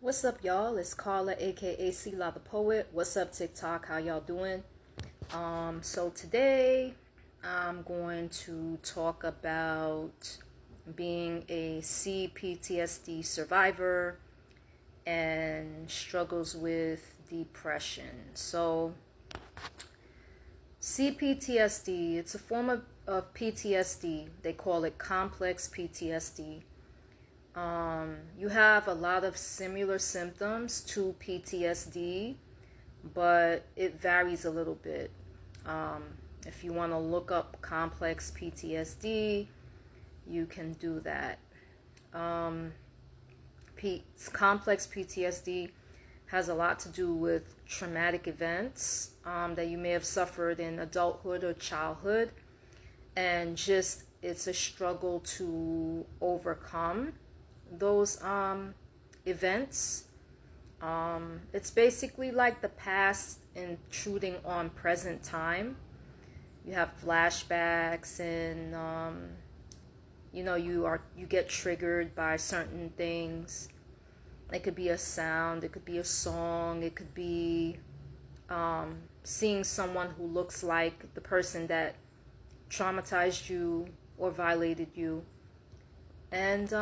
What's up, y'all? It's Carla, aka C-La the Poet. What's up, TikTok? How y'all doing? So today I'm going to talk about being a C-PTSD survivor and struggles with depression. So C-PTSD, it's a form of PTSD. They call it complex PTSD. You have a lot of similar symptoms to PTSD, but it varies a little bit. If you want to look up complex PTSD, you can do that. Complex PTSD has a lot to do with traumatic events that you may have suffered in adulthood or childhood, and just it's a struggle to overcome those events. It's basically like the past intruding on present time. You have flashbacks, and you get triggered by certain things. It could be a sound, it could be a song, it could be seeing someone who looks like the person that traumatized you or violated you. And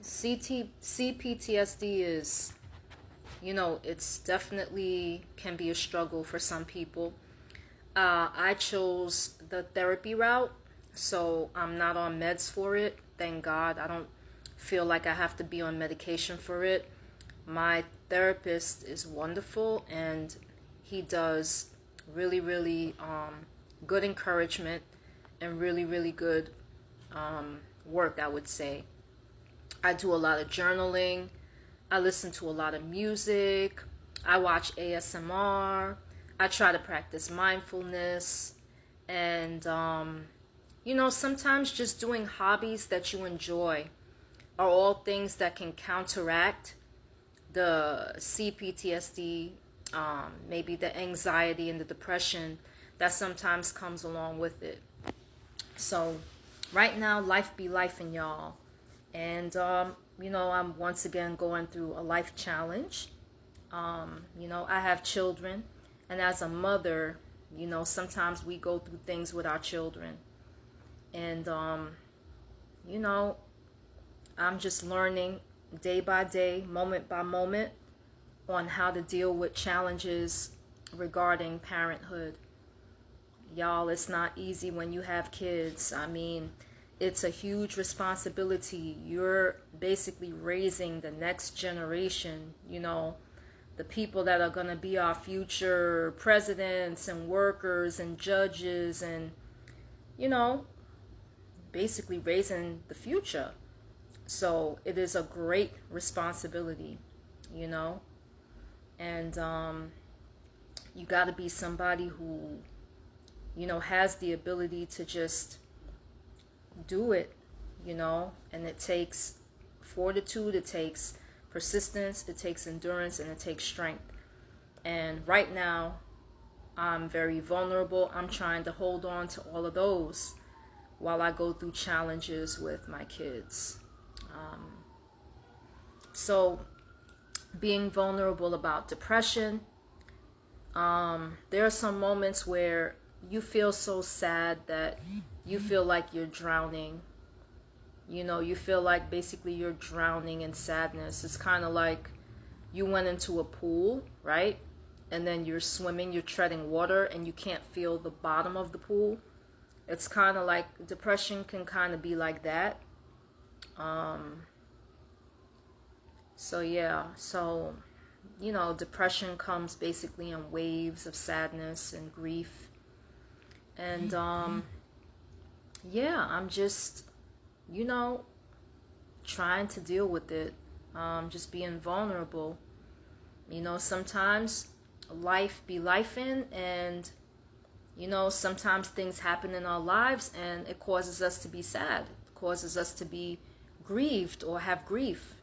CPTSD is, it's definitely can be a struggle for some people. I chose the therapy route, so I'm not on meds for it. Thank God. I don't feel like I have to be on medication for it. My therapist is wonderful, and he does really, really good encouragement and really, really good work, I would say. I do a lot of journaling. I listen to a lot of music. I watch ASMR. I try to practice mindfulness. And, sometimes just doing hobbies that you enjoy are all things that can counteract the CPTSD, maybe the anxiety and the depression that sometimes comes along with it. So right now, life be lifing, y'all. And, I'm once again going through a life challenge. I have children. And as a mother, sometimes we go through things with our children. And, I'm just learning day by day, moment by moment, on how to deal with challenges regarding parenthood. Y'all, it's not easy when you have kids. I mean, it's a huge responsibility. You're basically raising the next generation, the people that are going to be our future presidents and workers and judges, and, basically raising the future. So it is a great responsibility, and you got to be somebody who, has the ability to just do it, and it takes fortitude, it takes persistence, it takes endurance, and it takes strength. And right now, I'm very vulnerable. I'm trying to hold on to all of those while I go through challenges with my kids. So being vulnerable about depression, there are some moments where you feel so sad that you feel like you're drowning. You feel like basically you're drowning in sadness. It's kind of like you went into a pool, right? And then you're swimming, you're treading water, and you can't feel the bottom of the pool. It's kind of like depression can kind of be like that. So depression comes basically in waves of sadness and grief. And I'm just, trying to deal with it. Just being vulnerable. Sometimes life be lifing, and, sometimes things happen in our lives and it causes us to be sad. It causes us to be grieved or have grief.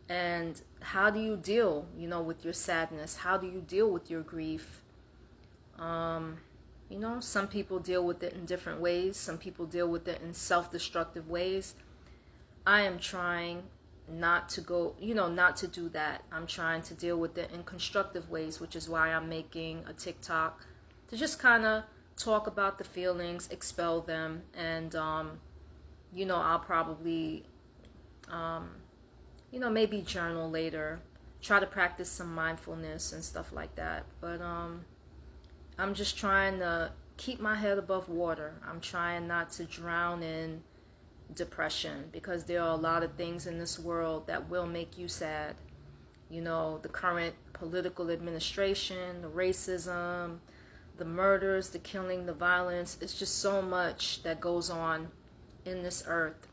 And how do you deal, with your sadness? How do you deal with your grief? Some people deal with it in different ways. Some people deal with it in self-destructive ways. I am trying not to go, not to do that. I'm trying to deal with it in constructive ways, which is why I'm making a TikTok to just kind of talk about the feelings, expel them, and I'll probably maybe journal later, try to practice some mindfulness and stuff like that. But I'm just trying to keep my head above water. I'm trying not to drown in depression, because there are a lot of things in this world that will make you sad. The current political administration, the racism, the murders, the killing, the violence. It's just so much that goes on in this earth.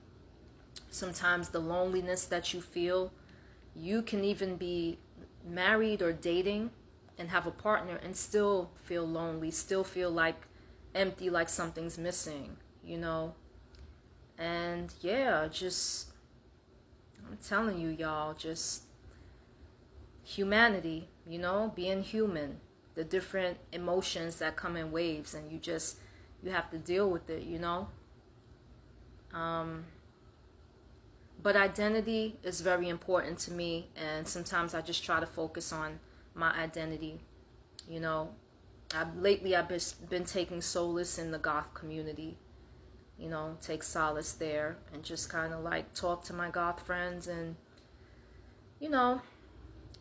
Sometimes the loneliness that you feel, you can even be married or dating and have a partner and still feel lonely, still feel like empty, like something's missing, And yeah, just, I'm telling you, y'all, just humanity, being human, the different emotions that come in waves, and you have to deal with it, But identity is very important to me, and sometimes I just try to focus on my identity. Lately I've been taking solace in the goth community. Take solace there and just kind of like talk to my goth friends and,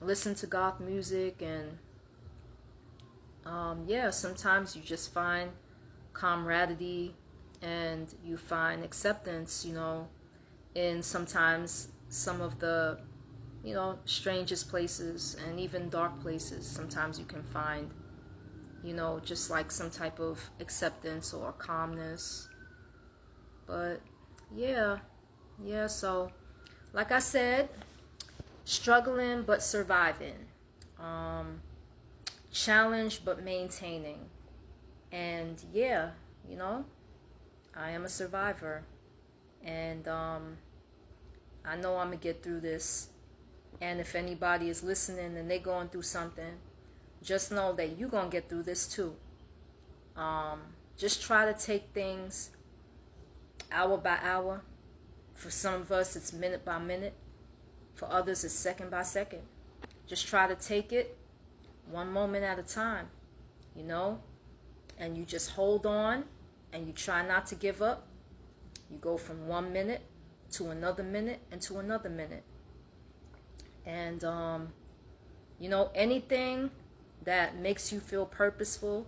listen to goth music. And sometimes you just find camaraderie and you find acceptance, in sometimes some of the, strangest places and even dark places. Sometimes you can find, just like some type of acceptance or calmness. But yeah, so like I said, struggling but surviving, challenged but maintaining. And yeah, I am a survivor, and I know I'm gonna get through this. And if anybody is listening and they're going through something, just know that you're gonna get through this too. Just try to take things hour by hour. For some of us, it's minute by minute. For others, it's second by second. Just try to take it one moment at a time, and you just hold on and you try not to give up. You go from 1 minute to another minute and to another minute. And, anything that makes you feel purposeful,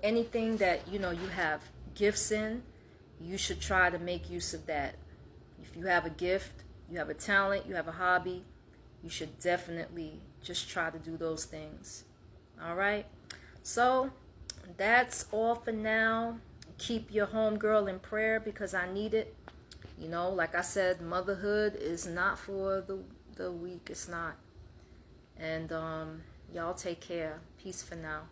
anything that, you have gifts in, you should try to make use of that. If you have a gift, you have a talent, you have a hobby, you should definitely just try to do those things. All right? So that's all for now. Keep your homegirl in prayer, because I need it. Like I said, motherhood is not for the weak. It's not. And y'all take care. Peace for now.